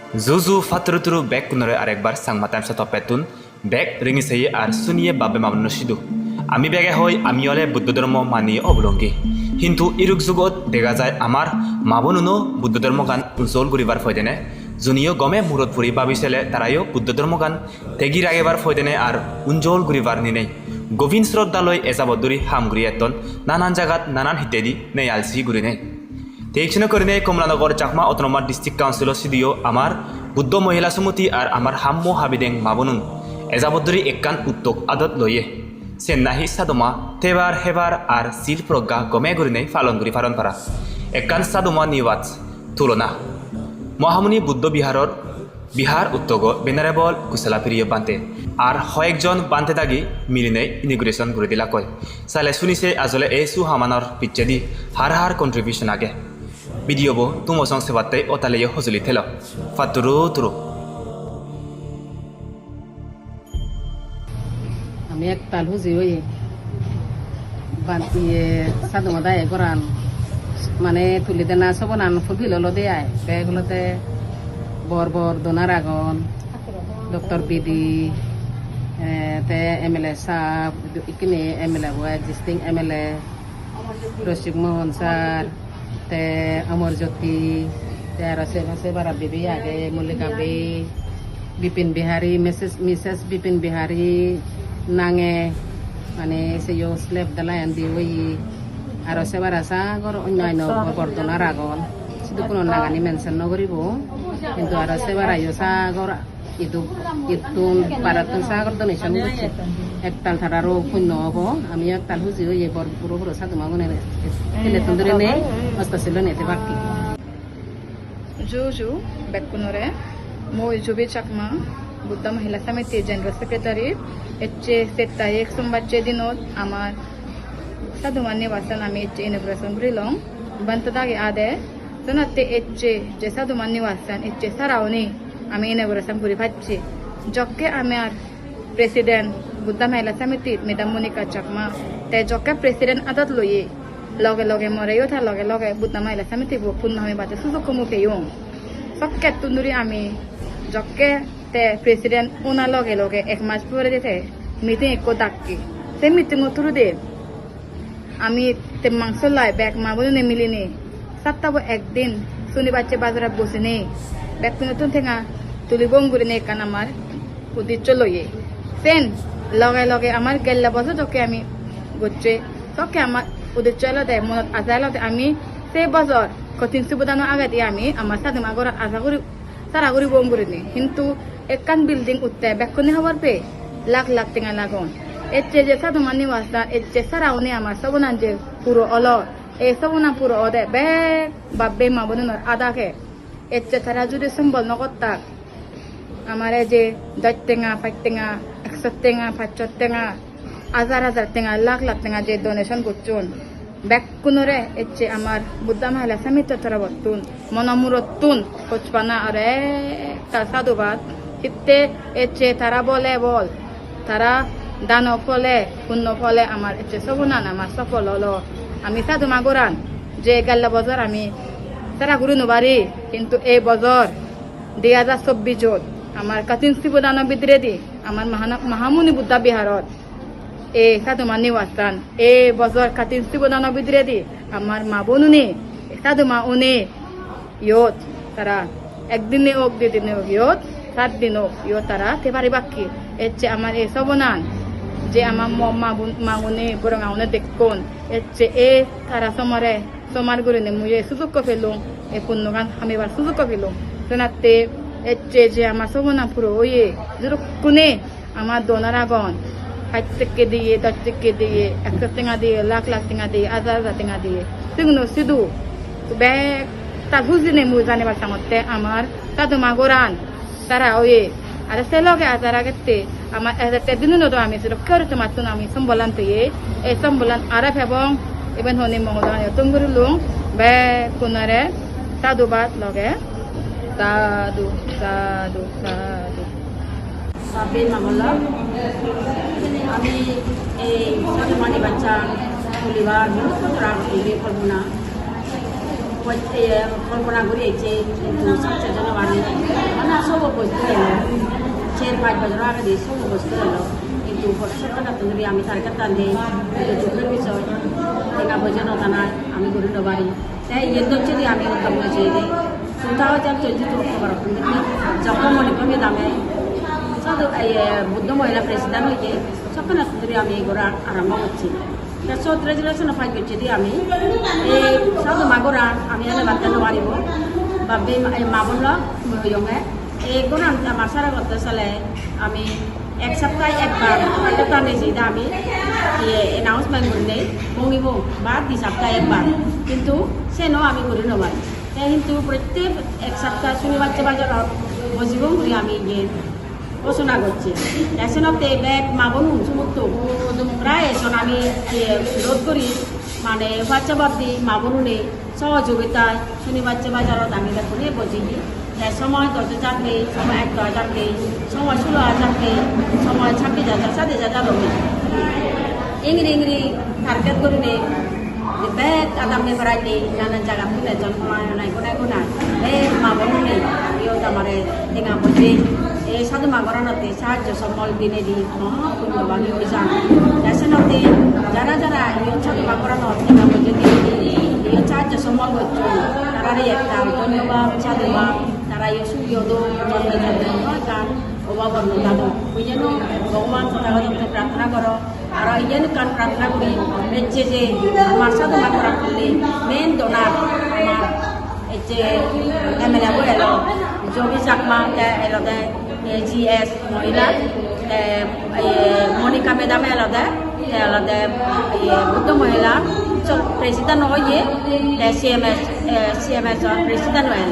Zuzu fatruturu bek kunore arekbar sang matam sa topetun bek ringi sayi ar suniye babe mamnu sidu আমি বেগে হই আমি হলে বুদ্ধ ধর্ম মানি অবলম্বী কিন্তু ইরুক যুগত দেখা যায় আমার মাবনুনো বুদ্ধ ধর্ম গান উজ্জ্বল করিবার ফয়দেনে যুনিও গমে মূরত ফুরি ভাবিছিলে তারাইও বুদ্ধ ধর্ম গান তেগি রাগেবার ফয়দেনে আর উজ্জ্বল করিবার নিনেই গোবিন্দ শ্রদ্ধালয় এসাবদুরি হামগুড়ি এতন নানান জায়গাত নানান হিতেদি নেই আলসি গুড়ি নেই তেইছনে করিনে Kamalanagar Chakma autonomous district council সিডিও আমার বুদ্ধ মহিলা সমিতি আর আমার হাম্য হাবিদেং মাবনুন এজাবদুরি একখান উদ্যোগ আদত লইয়ে চেন্নাহি সাদমা তেবার হেবার আর সিল প্রজ্ঞা গমে গুরিনে পালন করি পালন পারা একখান সাদমা নিওয়াজ তুলনা মহামুনি বুদ্ধ বিহার উদ্যোগ বেনারেবল কুশলা প্রিয় বান্তে আর কয়েকজন বান্তে দাগি মিলিনে ইনিগ্রেশন করে দিলা কয় চালে শুনিছে আজলে এই সুহামানৰ পিচ্ছেদি হার কন্ট্রিবিউশন আগে ভিডিও বো তুমসং সেবাতে ওতালে হজুলি থেল ফাতুরু তুরু আমি এক তাল হুজি হই বান্তিয়ে সাদমা দায় করান মানে তুলি দেনা সব নান ফুল হলো দেয় বেগুলোতে বর বর দোনার আগন ডক্টর বিডি তে এমএলএ সাহেব ইকিনে এমএলএ হয় এক্সিস্টিং এমএলএ রশিক মোহন স্যার তে অমর জ্যোতি তে আর আছে বারা বিবি আগে মল্লিকা বে বিপিন বিহারী মিসেস বিপিন বিহারী nange মানে সেও স্লেপ দালায়ান দি ওই আর সেবার আসা গর অন্যান্য বর্তনা রাগন শুধু কোনো নাগানি মেনশন নগরিব কিন্তু আর সেবার আইও সাগর ইতুন পারাতুন সাগর ডোনেশন করছে একতাল থারারও শূন্য হব আমি একতাল হুজি ওই পুরো পুরো সাদমা গুনে তেলে তন্দুরে নেই অস্ত ছিল নেতে বাকি জুজু বেকুনরে মই জুবি চাকমা বুদ্ধ মহিলা সমিতি জেনারেল সেক্রেটারি এচে সেটাই সোমবারচে দিনত আমার সাধুমান নিবাসন আমি এচে ইনগ্রেশন করিলাম বন্তদাগে আদে জনতে এচে যে সাধুমান নিবাসন এচে সারাওনি আমি ইনগ্রেশন করি পাচ্ছি যকে আমার প্রেসিডেন্ট বুদ্ধ মহিলা সমিতি মেডাম মনিকা চাকমা তে যকে প্রেসিডেন্ট আদত লইয়ে লগে লগে মরেও থা লগে লগে বুদ্ধ মহিলা সমিতি পূর্ণ হয়ে বাজে সুযোগ মুখেও সবকে তুন্দুরি আমি যকে তে প্রেসিডেন্ট ওনা লগে লগে এক মাস পরে দিতে মিটিং একো ডাকি সে মিটিং থ্রু দে আমি তে মাংস লাই ব্যাগ মাবুনি নে মিলিনি সপ্তাহ একদিন শনিবারচে বাজারে বসে নেই ব্যাগ নতুন থেকে তুলিবং করে নে কান আমার উদ্দেশ্য লইয়ে সেন লগে লগে আমার গেল্লা বছর তোকে আমি বুঝছে তোকে আমার উদ্দেশ্য লদে মনত আজাই লদে আমি সেই বছর কঠিন সুবিধানো আগে দিয়ে আমি আমার সাথে আগর আশা করি সারা করি বম করে নি কিন্তু একখান বিল্ডিং উঠতে ব্যাকুনি হবার পে লাখ লাখ টেঙা লাগুন এর চেয়ে যে সাধু মানি ওয়াস্তা এর চেয়ে সারাওনি আমার সবনান যে পুরো অল এই সবনা পুরো অদে ব্যাগ বাব্বে মা বোনের আদাকে এর চেয়ে তারা যদি সম্বল নকর্তাক আমার যে 10 টেঙা 5 টেঙা 100 টেঙা 500 টেঙা হাজার হাজার টেঙা লাখ লাখ টেঙা যে ডোনেশন করছুন ব্যাকুনরে এর চেয়ে আমার বুদ্ধ মহিলা সমিতি তারা বর্তুন মনমুরতুন কোচপানা আর একটা সাধুবাদ হিতে এচে তারা বলে বল তারা দান ফলে পুণ্য ফলে আমার এচে সবনান আমার সফল হলো আমি সাধু মাগুরান যে গাল্লা বছর আমি তারা ঘুরে নবারি কিন্তু এই বছর 2024 আমার কাতিন শিবদান বিদ্রে দি আমার মহামুনি বুদ্ধা বিহারত এই সাধু মানি ওয়াস্তান এই বছর কাতিন শিবদান বিদ্রে দি আমার মা বনুনি সাধু মা উনি ইয়ত তারা একদিনে হোক 2 দিনে হোক ইয়ত 7 দিন হোক ইয়ত তারা তে পারি বাকি এর চেয়ে আমার এই সবনান যে আমার মা উনি বরং আউনে দেখুন এর চেয়ে এ তারা সমার করে নে মুয়ে সুযোগ পেলুম এই পুণ্যগান আমি এবার সুযোগ পেলুম শোনাতে এর চেয়ে যে আমার সবনান পুরো ওয়ে যদি কোনে আমার দোনার আগন 5 থেকে দিয়ে 10 থেকে দিয়ে 100 টেঙা দিয়ে লাখ লাখ টেঙা দিয়ে হাজার হাজার টেঙা দিয়ে সেগুলো শুধু ব্যাগ তার হুজিনে মুই জানিবার সামর্থ্যে আমার সাধু মাগোরান তারা ওই আর সে লগে আজার আগেতে আমার একটা দিনও তো আমি কেউ মাত্র আমি সম্বলান তো এই সম্বলান আরব এবং এবার হনি মহোদয় তুমি লুং বে কোনারে সাধুবাদ লগে সাধু সাধু সাধু সাবিন মামলা আমি এই সাধুমানি বাচ্চা পরিবার রাখতে পারবো না কল্পনা করে এসেছে কিন্তু সাকসেস জন্য মানে সব বস্তু এলো 4-5 বছর আগে দিয়ে সব বস্তু এলো কিন্তু সরকার তুমি আমি সরকার টানলে দুঃখের বিষয় টেকা পয়সা নতানায় আমি গরিব বাড়ি তাই এর যদি আমি উদ্যম হয়েছি যে 2022 অক্টোবর যখন মনে কমে দামে বুদ্ধ মহিলা প্রেসিডেন্ট হয়েছে তখন ধরে আমি এগুলো আরম্ভ করছি সব রেজুলেশন ফাইল করছি দিয়ে আমি এই সব মাগরা আমি এনে বাদ দিতে পারিব বাবে মা বলল মহিয়ঙে এগুলো আমার সারা করতে চলে আমি এক সপ্তাহে একবার হয়তো টানেছি আমি এনাউন্সমেন্ট করি নেই মঙ্গিব বা 2 সপ্তাহে একবার কিন্তু সেনও আমি করি নেবার কিন্তু প্রত্যেক এক সপ্তাহ শনিবার বাজার বসিব করি আমি গিয়ে ঘোষণা করছি এসনতে ব্যাগ মাগন সমস্ত প্রায় এসন আমি রোধ করি মানে হোয়াটসঅ্যাপ দি মাগনুনে সহযোগিতায় শনিবার বাজারত আমি দেখুন বসি সময় 10,000 নেই সময় 11,000 নেই সময় 16,000 নেই সময় 26,000 27,000 নেই ইংরি টার্গেট করে নেই ব্যাগ আদামে বেড়াই নেই নানান জায়গা তুলে জন্ম নাই কোনায় মাগনুনে ইয়ে আমার টেঙা বসে এই সাধু মাগরানতে সাহায্য সম্বল দিনে দি মহাপুণ্যবাদী অভিযান দেশনতে যারা যারা এই সাধু মাগরানত টেঙা বসে দিনে এই সাহায্য সম্বল করছে তারারই একটা ধন্যবাদ সাধুবাদ তারা এই সুবিধ জন্মে গান অভাবন দাদু ওই যেন ভগবান তথাগত প্রার্থনা করো আর ওই যেন কান প্রার্থনা করি মেচ্ছে যে আমার সাধু মাগরা করলে মেন ডোনার আমার এই যে এমএলএ বই এলো জমি চাকমা এলো দেয় GS মহিলা মনিকা মেডাম আলাদা বুদ্ধ মহিলা প্রেসিডেন্ট হয়ে CMS প্রেসিডেন্ট হয়ে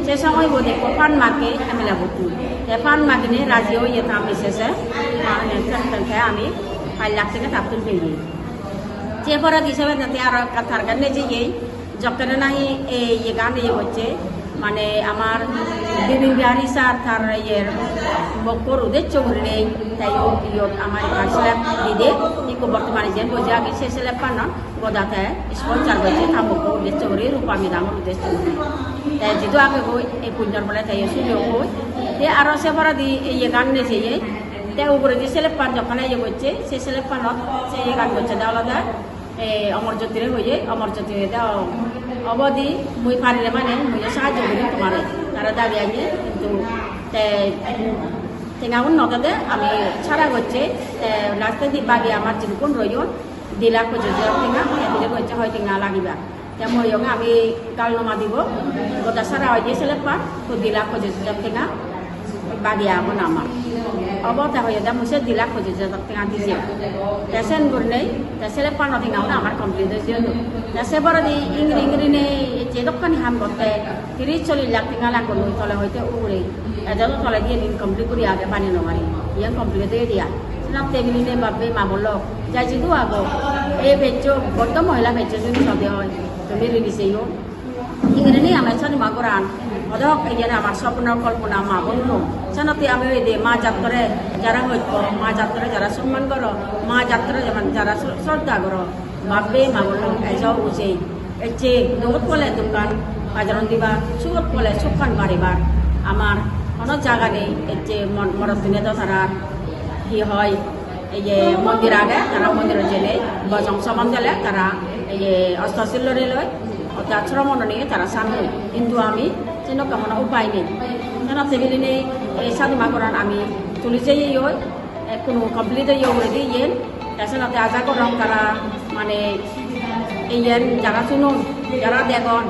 সে সময় বোধ ফান মাকে এমএলএ বুদ্ধ ফান মাকে রাজি হয়ে আমি শেষে আমি 5 লাখ থেকে তাপ্তুল পেয়ে যে পরে হিসাবে যাতে আর কাথার গানে যে যখন নাহি এই গান হচ্ছে মানে আমার বিবিন বিহারি স্যার তার ইয়ের বকর উদ্দেশ্য করে নেই তাই আমার স্ল্যাব দিদি ইকো বর্তমানে যে বোঝে আগে সে স্ল্যাব পান গোদাতে স্পন্সার হয়েছে থামক উদ্দেশ্য করে রূপামি দাম উদ্দেশ্য করে তাই যেহেতু আগে বই এই পুণ্যর বলে তাই সুযোগ বই তে আরও সে পরা দি ইয়ে গান নেছে তাই উপরে যে স্ল্যাব পান যখন ইয়ে করছে সেই স্ল্যাব পানত সে গান করছে আলাদা অমর জ্যোতিরে হয়ে অমর জ্যোতিরে অবধি মুই পারিলে মানে মুই সাহায্য করি তোমার তারা দাবি আগে কিন্তু টেঙাউন নগদে আমি ছাড়া করছে লাস্টে দি বাকি আমার যেরকম রইন 2 লাখ যোজনা টেঙা দিলে হচ্ছে হয় টেঙা লাগিবা তে মই আমি কাল নমা দিব গোটা সারা হয়ে গেছিলে পার তো 2 লাখ যোজনা টেঙা বাকি আমার আমার অবতা হয়ে যা মুসে 2 লাখ যোজনা টেঙা দিছে পেশেন্ট করে নেই সেলে পানো টেঙাও আমার কমপ্লিট হয়েছে সে বড় ইংরি নেই যে দোকানি হাম করতে 30-40 লাখ টেঙা লাগবে তলে হইতে উড়ে এজন তলে দিয়ে কমপ্লিট করি আগে পানি নমারি ইয়ান কমপ্লিট হয়ে দিয়া সেনাপ টেবিলি নে বাবে মা বলল যাই যদি আগো এই বেচো বড় মহিলা বেচো যদি সদে হয় তুমি রিলিজেও ইংরি নেই আমার সাথে মাগরান অদক ইয়ান আমার স্বপ্ন কল্পনা মা বলল সেনাতে আমি ওই দে মা যাত্রে যারা হইত মা যাত্রে যারা সম্মান করো মা যাত্রা যেমন যারা শ্রদ্ধা করো বাবে মা বলল এসব বুঝে এসে দৌড় বলে দোকান বাজার দিবা সুগত বলে সুখান বাড়িবার আমার কোনো জায়গা নেই এসে মরদ দিনে তো তারা কি হয় এই যে মন্দির আগে তারা মন্দিরের জেলে বজং সমান দিলে তারা এই যে অষ্টশিল্লরে লয় আশ্রমণ নিয়ে তারা সামনে কিন্তু আমি যেন কেমন উপায় নেই যেন সেগুলি নেই এই সাধু মাগরান আমি তুলি যে কোনো কমপ্লিট করে দিয়ে ইয়েন তাছাড়া আজা করলাম তারা মানে এই যারা শুনুন যারা দেখুন